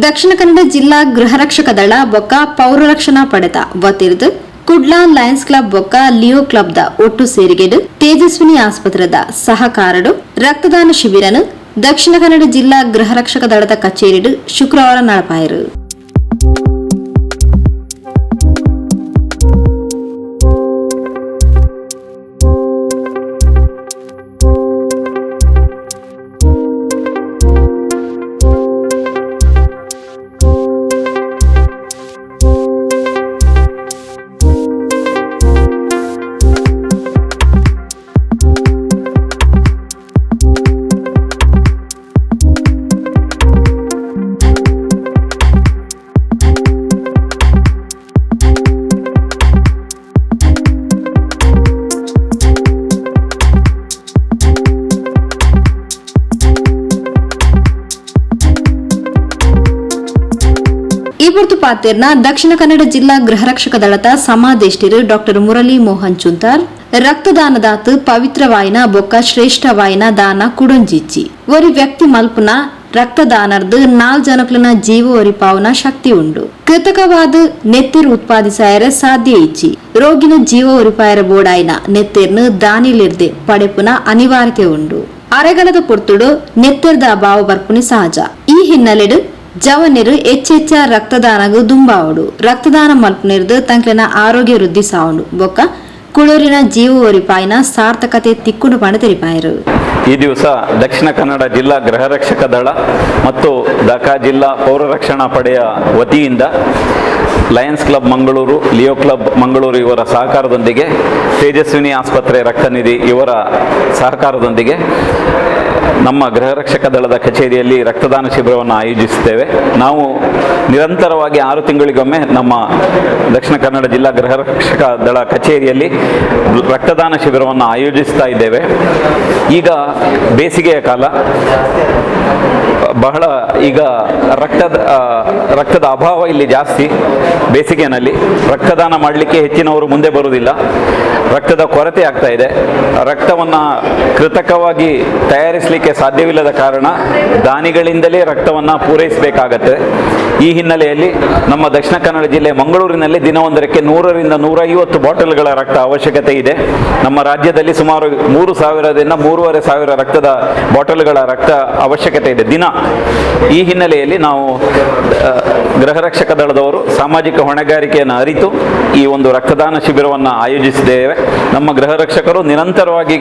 ದಕ್ಷಿಣ ಕನ್ನಡ ಜಿಲ್ಲಾ ಗೃಹರಕ್ಷಕ ದಳ ಬೊಕ್ಕ ಪೌರರಕ್ಷಣಾ ಪಡೆದ ವತಿರ್ದು ಕುಡ್ಲಾ ಲಯನ್ಸ್ ಕ್ಲಬ್ ಬೊಕ್ಕ ಲಿಯೋ ಕ್ಲಬ್ ದ ಒಟ್ಟು ಸೇರಿಗೆಡು ತೇಜಸ್ವಿನಿ ಆಸ್ಪತ್ರೆದ ಸಹಕಾರಡು ರಕ್ತದಾನ ಶಿಬಿರನು ದಕ್ಷಿಣ ಕನ್ನಡ ಜಿಲ್ಲಾ ಗೃಹರಕ್ಷಕ ದಳದ ಕಚೇರಿಡು ಶುಕ್ರವಾರ ನಡಪಾಯಿರು. ಪಾತೆರ್ನ ದಕ್ಷಿಣ ಕನ್ನಡ ಜಿಲ್ಲಾ ಗೃಹರಕ್ಷಕ ದಳದ ಸಮಾದೇಷ್ಟಿರು ಡಾಕ್ಟರ್ ಮುರಳಿ ಮೋಹನ್ ಚುಂತಾರ್ ರಕ್ತದಾನದಾತ್ ಪವಿತ್ರವಾಯಿನ ಬೊಕ್ಕ ಶ್ರೇಷ್ಠವಾಯಿನ ದಾನ ಕುಡೊಂಜಿಚ್ಚಿ ಒರಿ ವ್ಯಕ್ತಿ ಮಲ್ಪುನ ರಕ್ತದಾನರ್ದು 4 ಜನಕ್ಲನ ಜೀವ ಒರಿಪಾವನ ಶಕ್ತಿ ಉಂಡು. ಕೃತಕವಾದ ನೆತ್ತಿರ್ ಉತ್ಪಾದಿಸಾಯರೆ ಸಾಧ್ಯ ಇಚ್ಚಿ ರೋಗಿನ ಜೀವ ಒರಿಪಾಯರ ಬೋಡಾಯಿನ ನೆತ್ತಿರ್ನು ದಾನಿಲಿರ್ದೆ ಪಡೆಪುನ ಅನಿವಾರ್ಯತೆ ಉಂಡು. ಅರೆಗಲದ ಪೊರ್ತುಡು ನೆತ್ತಿರ್ದ ಅಭಾವ ಬರ್ಪುನಿ ಸಹಜ. ಈ ಹಿನ್ನೆಲೆಡು ಜವನಿರು ಹೆಚ್ಚೆಚ್ಚ ರಕ್ತದಾನಗೂ ದುಂಬಾವಡು ರಕ್ತದಾನ ಮಲ್ಪನಿರ್ದು ತಂಕ್ಲಿನ ಆರೋಗ್ಯ ವೃದ್ಧಿ ಸಾವುಂಡು ಬೊಕ್ಕ ಕುಳೂರಿನ ಜೀವ ಒರಿಪಾಯಿನ ಸಾರ್ಥಕತೆ ತಿಕ್ಕುಂಡು ಪಣ ತೆರಿಪಾಯರು. ಈ ದಿವಸ ದಕ್ಷಿಣ ಕನ್ನಡ ಜಿಲ್ಲಾ ಗೃಹರಕ್ಷಕ ದಳ ಮತ್ತು ದಕ ಜಿಲ್ಲಾ ಪೌರರಕ್ಷಣಾ ಪಡೆಯ ವತಿಯಿಂದ Lions club Mangaluru, Leo club Mangaluru ಇವರ ಸಹಕಾರದೊಂದಿಗೆ ತೇಜಸ್ವಿನಿ ಆಸ್ಪತ್ರೆ ರಕ್ತನಿಧಿ ಇವರ ಸಹಕಾರದೊಂದಿಗೆ ನಮ್ಮ ಗೃಹರಕ್ಷಕ ದಳದ ಕಚೇರಿಯಲ್ಲಿ ರಕ್ತದಾನ ಶಿಬಿರವನ್ನು ಆಯೋಜಿಸುತ್ತೇವೆ. ನಾವು ನಿರಂತರವಾಗಿ 6 ತಿಂಗಳಿಗೊಮ್ಮೆ ನಮ್ಮ ದಕ್ಷಿಣ ಕನ್ನಡ ಜಿಲ್ಲಾ ಗೃಹರಕ್ಷಕ ದಳ ಕಚೇರಿಯಲ್ಲಿ ರಕ್ತದಾನ ಶಿಬಿರವನ್ನು ಆಯೋಜಿಸ್ತಾ ಇದ್ದೇವೆ. ಈಗ ಬೇಸಿಗೆಯ ಕಾಲ, ಬಹಳ ಈಗ ರಕ್ತದ ಅಭಾವ ಇಲ್ಲಿ ಜಾಸ್ತಿ. ಬೇಸಿಗೆನಲ್ಲಿ ರಕ್ತದಾನ ಮಾಡಲಿಕ್ಕೆ ಹೆಚ್ಚಿನವರು ಮುಂದೆ ಬರುವುದಿಲ್ಲ. ರಕ್ತದ ಕೊರತೆ ಆಗ್ತಾ ಇದೆ. ರಕ್ತವನ್ನು ಕೃತಕವಾಗಿ ತಯಾರಿಸಲಿಕ್ಕೆ ಸಾಧ್ಯವಿಲ್ಲದ ಕಾರಣ ದಾನಿಗಳಿಂದಲೇ ರಕ್ತವನ್ನು ಪೂರೈಸಬೇಕಾಗತ್ತೆ. ಈ ಹಿನ್ನೆಲೆಯಲ್ಲಿ ನಮ್ಮ ದಕ್ಷಿಣ ಕನ್ನಡ ಜಿಲ್ಲೆ ಮಂಗಳೂರಿನಲ್ಲಿ ದಿನವೊಂದಕ್ಕೆ 100ರಿಂದ 150 ಬಾಟಲ್ಗಳ ರಕ್ತ ಅವಶ್ಯಕತೆ ಇದೆ. ನಮ್ಮ ರಾಜ್ಯದಲ್ಲಿ ಸುಮಾರು 3,000ದಿಂದ 3,500 ರಕ್ತದ ಬಾಟಲ್ಗಳ ರಕ್ತ ಅವಶ್ಯಕತೆ ಇದೆ ದಿನ. ಈ ಹಿನ್ನೆಲೆಯಲ್ಲಿ ನಾವು ಗೃಹರಕ್ಷಕ ದಳದವರು ಸಾಮಾಜಿಕ ಹೊಣೆಗಾರಿಕೆಯನ್ನು ಅರಿತು ಈ ಒಂದು ರಕ್ತದಾನ ಶಿಬಿರವನ್ನು ಆಯೋಜಿಸಿದ್ದೇವೆ. ನಮ್ಮ ಗೃಹರಕ್ಷಕರು ನಿರಂತರವಾಗಿ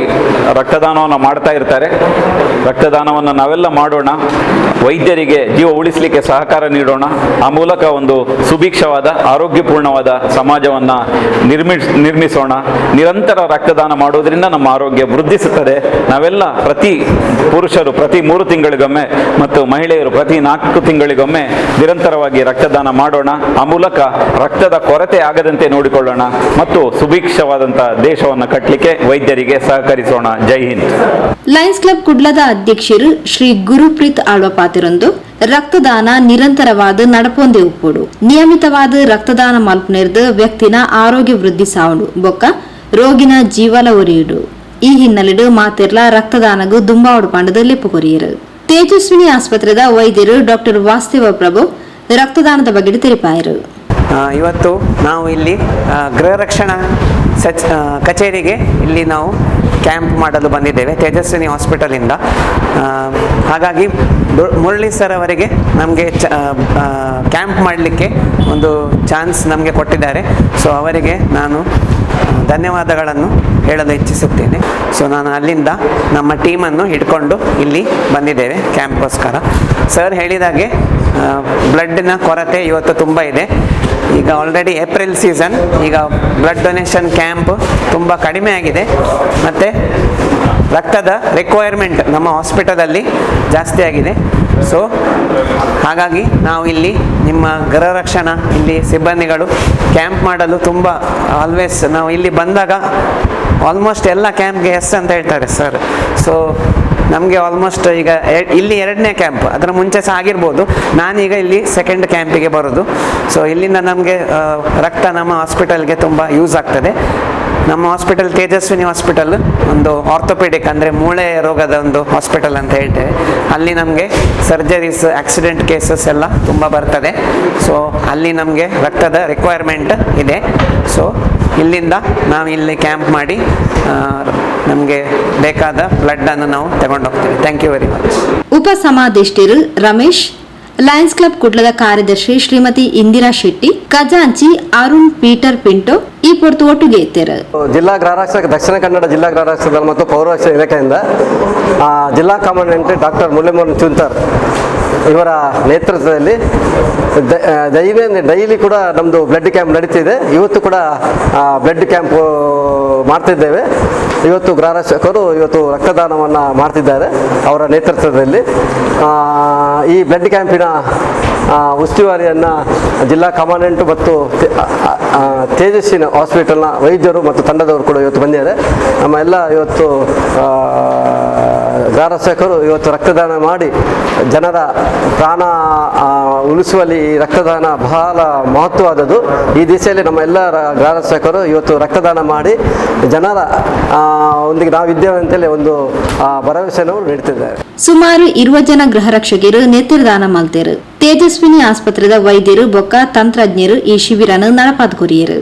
ರಕ್ತದಾನವನ್ನು ಮಾಡ್ತಾ ಇರ್ತಾರೆ. ರಕ್ತದಾನವನ್ನು ನಾವೆಲ್ಲ ಮಾಡೋಣ, ವೈದ್ಯರಿಗೆ ಜೀವ ಉಳಿಸಲಿಕ್ಕೆ ಸಹಕಾರ ನೀಡೋಣ. ಆ ಮೂಲಕ ಒಂದು ಸುಭಿಕ್ಷವಾದ ಆರೋಗ್ಯಪೂರ್ಣವಾದ ಸಮಾಜವನ್ನು ನಿರ್ಮಿಸೋಣ. ನಿರಂತರ ರಕ್ತದಾನ ಮಾಡೋದ್ರಿಂದ ನಮ್ಮ ಆರೋಗ್ಯ ವೃದ್ಧಿಸುತ್ತದೆ. ನಾವೆಲ್ಲ ಪ್ರತಿ ಪುರುಷರು ಪ್ರತಿ 3 ತಿಂಗಳಿಗೊಮ್ಮೆ ಮತ್ತು ಮಹಿಳೆಯರು ಪ್ರತಿ 4 ತಿಂಗಳಿಗೊಮ್ಮೆ ನಿರಂತರವಾಗಿ ರಕ್ತದಾನ ಮಾಡೋಣ. ಆ ಮೂಲಕ ರಕ್ತದ ಕೊರತೆ ಆಗದಂತೆ ನೋಡಿಕೊಳ್ಳೋಣ ಮತ್ತು ಸುಭಿಕ್ಷವಾದಂತಹ ದೇಶವನ್ನು ಕಟ್ಟಲಿಕ್ಕೆ ವೈದ್ಯರಿಗೆ ಸಹಕರಿಸೋಣ. ಜೈ ಹಿಂದ್. ಲಯನ್ಸ್ ಕ್ಲಬ್ ಕುಡ್ಲದ ಅಧ್ಯಕ್ಷರು ಶ್ರೀ ಗುರುಪ್ರೀತ್ ಆಳ್ವಪಾತಿರೊಂದು ರಕ್ತದಾನ ನಿರಂತರವಾದ ನಡಪೊಂದೆ ಉಪ್ಪುಡು ನಿಯಮಿತವಾದ ರಕ್ತದಾನ ಮಲ್ಪನಿರ್ದು ವ್ಯಕ್ತಿನ ಆರೋಗ್ಯ ವೃದ್ಧಿ ಸಾವುಂಡು ಬೊಕ್ಕ ರೋಗಿನ ಜೀವಲ ಒರಿಯುಡು. ಈ ಹಿನ್ನೆಲೆಡು ಮಾತೆರ್ಲ ರಕ್ತದಾನಗೂ ದುಂಬಾವಡು ಪಂಡದ ಲೆಪ್ಪು ಕೊರಿಯರು. ತೇಜಸ್ವಿನಿ ಆಸ್ಪತ್ರೆದ ವೈದ್ಯರು ಡಾಕ್ಟರ್ ವಾಸ್ತವ ಪ್ರಭು ರಕ್ತದಾನದ ಬಗ್ಗೆ ತಿಳಿಪಾಯರು. ಇವತ್ತು ನಾವು ಇಲ್ಲಿ ಗೃಹರಕ್ಷಣಾ ಕಚೇರಿಗೆ ಇಲ್ಲಿ ನಾವು ಕ್ಯಾಂಪ್ ಮಾಡಲು ಬಂದಿದ್ದೇವೆ ತೇಜಸ್ವಿನಿ ಹಾಸ್ಪಿಟಲಿಂದ. ಹಾಗಾಗಿ ಮುರಳಿ ಸರ್ ಅವರಿಗೆ ನಮಗೆ ಕ್ಯಾಂಪ್ ಮಾಡಲಿಕ್ಕೆ ಒಂದು ಚಾನ್ಸ್ ನಮಗೆ ಕೊಟ್ಟಿದ್ದಾರೆ. ಸೊ ಅವರಿಗೆ ನಾನು ಧನ್ಯವಾದಗಳನ್ನು ಹೇಳಲು ಇಚ್ಛಿಸುತ್ತೇನೆ. ಸೊ ನಾನು ಅಲ್ಲಿಂದ ನಮ್ಮ ಟೀಮನ್ನು ಹಿಡ್ಕೊಂಡು ಇಲ್ಲಿ ಬಂದಿದ್ದೇವೆ ಕ್ಯಾಂಪ್ಗೋಸ್ಕರ. ಸರ್ ಹೇಳಿದಾಗೆ ಬ್ಲಡ್ನ ಕೊರತೆ ಇವತ್ತು ತುಂಬ ಇದೆ. ಈಗ ಆಲ್ರೆಡಿ ಏಪ್ರಿಲ್ ಸೀಸನ್, ಈಗ ಬ್ಲಡ್ ಡೊನೇಷನ್ ಕ್ಯಾಂಪ್ ತುಂಬ ಕಡಿಮೆ ಆಗಿದೆ ಮತ್ತು ರಕ್ತದ ರಿಕ್ವೈರ್ಮೆಂಟ್ ನಮ್ಮ ಹಾಸ್ಪಿಟಲಲ್ಲಿ ಜಾಸ್ತಿ ಆಗಿದೆ. ಸೊ ಹಾಗಾಗಿ ನಾವು ಇಲ್ಲಿ ನಿಮ್ಮ ಗೃಹರಕ್ಷಣಾ ಇಲ್ಲಿ ಸಿಬ್ಬಂದಿಗಳು ಕ್ಯಾಂಪ್ ಮಾಡಲು ತುಂಬ ಆಲ್ವೇಸ್ ನಾವು ಇಲ್ಲಿ ಬಂದಾಗ ಆಲ್ಮೋಸ್ಟ್ ಎಲ್ಲ ಕ್ಯಾಂಪ್ಗೆ ಎಸ್ ಅಂತ ಹೇಳ್ತಾರೆ ಸರ್. ಸೊ ನಮಗೆ ಆಲ್ಮೋಸ್ಟ್ ಈಗ ಇಲ್ಲಿ 2ನೇ ಕ್ಯಾಂಪ್, ಅದರ ಮುಂಚೆ ಸಹ ಆಗಿರ್ಬೋದು. ನಾನೀಗ ಇಲ್ಲಿ 2nd ಕ್ಯಾಂಪಿಗೆ ಬರೋದು. ಸೊ ಇಲ್ಲಿಂದ ನಮಗೆ ರಕ್ತ ನಮ್ಮ ಹಾಸ್ಪಿಟಲ್ಗೆ ತುಂಬ ಯೂಸ್ ಆಗ್ತದೆ. ನಮ್ಮ ಹಾಸ್ಪಿಟಲ್ ತೇಜಸ್ವಿನಿ ಹಾಸ್ಪಿಟಲ್ ಒಂದು ಆರ್ಥೋಪೆಡಿಕ್ ಅಂದರೆ ಮೂಳೆ ರೋಗದ ಒಂದು ಹಾಸ್ಪಿಟಲ್ ಅಂತ ಹೇಳ್ತೇವೆ. ಅಲ್ಲಿ ನಮಗೆ ಸರ್ಜರೀಸ್, ಆಕ್ಸಿಡೆಂಟ್ ಕೇಸಸ್ ಎಲ್ಲ ತುಂಬ ಬರ್ತದೆ. ಸೊ ಅಲ್ಲಿ ನಮಗೆ ರಕ್ತದ ರಿಕ್ವೈರ್ಮೆಂಟ್ ಇದೆ. ಸೊ ಇಲ್ಲಿಂದ ನಾವು ಇಲ್ಲಿ ಕ್ಯಾಂಪ್ ಮಾಡಿ ನಮಗೆ ಬೇಕಾದ ಬ್ಲಡ್ಡನ್ನು ನಾವು ತಗೊಂಡು ಹೋಗ್ತೀವಿ. Thank you very much. ಉಪಸಮಾದೇಷ್ಟಿರು ರಮೇಶ್, ಲಯನ್ಸ್ ಕ್ಲಬ್ ಕುಡ್ಲದ ಕಾರ್ಯದರ್ಶಿ ಶ್ರೀಮತಿ ಇಂದಿರಾ ಶೆಟ್ಟಿ, ಖಜಾಂಚಿ ಅರುಣ್ ಪೀಟರ್ ಪಿಂಟೋ ಈ ಪೊರ್ತು ಒಟ್ಟಿಗೆ ಇತ್ತೇರು. ಜಿಲ್ಲಾ ಗೃಹರಕ್ಷಕ ದಕ್ಷಿಣ ಕನ್ನಡ ಜಿಲ್ಲಾ ಗೃಹರಕ್ಷಕ ಮತ್ತು ಪೌರರಕ್ಷಕ ಇಲಾಖೆಯಿಂದ ಜಿಲ್ಲಾ ಕಮಾಂಡೆಂಟ್ ಡಾಕ್ಟರ್ ಮುರಳೀಮೋಹನ್ ಚುಂತಾರ್ ಇವರ ನೇತೃತ್ವದಲ್ಲಿ ಡೈಲಿ ಕೂಡ ನಮ್ಮದು ಬ್ಲಡ್ ಕ್ಯಾಂಪ್ ನಡೀತಿದೆ. ಇವತ್ತು ಕೂಡ ಬ್ಲಡ್ ಕ್ಯಾಂಪ್ ಮಾಡ್ತಿದ್ದೇವೆ. ಇವತ್ತು ಗೃಹರಕ್ಷಕರು ಇವತ್ತು ರಕ್ತದಾನವನ್ನು ಮಾಡ್ತಿದ್ದಾರೆ ಅವರ ನೇತೃತ್ವದಲ್ಲಿ. ಈ ಬ್ಲಡ್ ಕ್ಯಾಂಪಿನ ಉಸ್ತುವಾರಿಯನ್ನು ಜಿಲ್ಲಾ ಕಮಾಂಡೆಂಟ್ ಮತ್ತು ತೇಜಸ್ವಿನಿ ಹಾಸ್ಪಿಟಲ್ನ ವೈದ್ಯರು ಮತ್ತು ತಂಡದವರು ಕೂಡ ಇವತ್ತು ಬಂದಿದ್ದಾರೆ. ನಮ್ಮ ಎಲ್ಲ ಇವತ್ತು ಗೃಹರಕ್ಷಕರು ಇವತ್ತು ರಕ್ತದಾನ ಮಾಡಿ ಜನರ ಪ್ರಾಣ ಉಳಿಸುವಲ್ಲಿ ಈ ರಕ್ತದಾನ ಬಹಳ ಮಹತ್ವವಾದದ್ದು. ಈ ದಿಸೆಯಲ್ಲಿ ನಮ್ಮ ಎಲ್ಲ ಗೃಹರಕ್ಷಕರು ಇವತ್ತು ರಕ್ತದಾನ ಮಾಡಿ ಜನರ ಒಂದಿಗೆ ನಾವಿದ್ದೇವೆ ಅಂತೇಳಿ ಒಂದು ಭರವಸೆಯನ್ನು ನೀಡುತ್ತಿದ್ದಾರೆ. ಸುಮಾರು 20 ಜನ ಗೃಹರಕ್ಷಕರು ನೇತ್ರದಾನ ಮಲ್ತೇರು. ತೇಜಸ್ವಿನಿ ಆಸ್ಪತ್ರೆದ ವೈದ್ಯರು ಬೊಕ್ಕ ತಂತ್ರಜ್ಞರು ಈ ಶಿಬಿರನ ನಡಪಾದ್ ಕೊರಿಯರು.